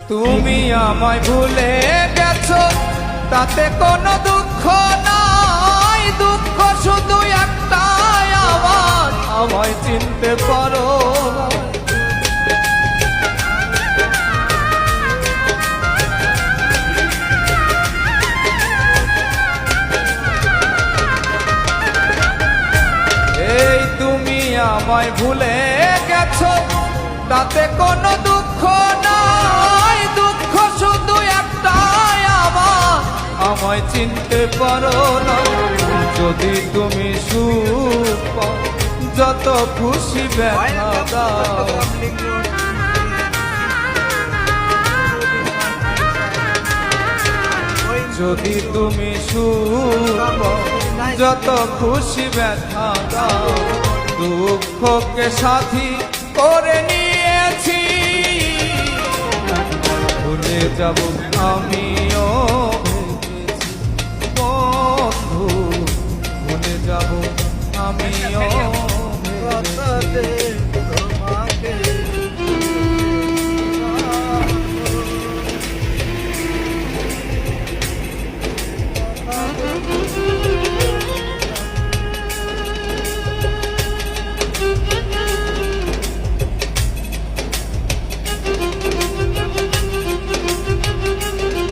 তুমি আমায় ভুলে গেছো তাতে কোনো দুঃখ নাই, দুঃখ শুধু একটাই আমায় চিনতে পারো না। এই তুমি আমায় ভুলে গেছো তাতে কোনো দুঃখ নাই, দুঃখ শুধু একটাই আমায় চিনতে পারো না। যদি তুমি সুখ পাও যত খুশি ব্যথা দাও, যদি তুমি সুখ পাও যত খুশি ব্যথা দাও, দুঃখকে সাথী করে নিয়েছি, ভুলে যাব আমিও ভেবেছি বন্ধু, ভুলে যাব আমিও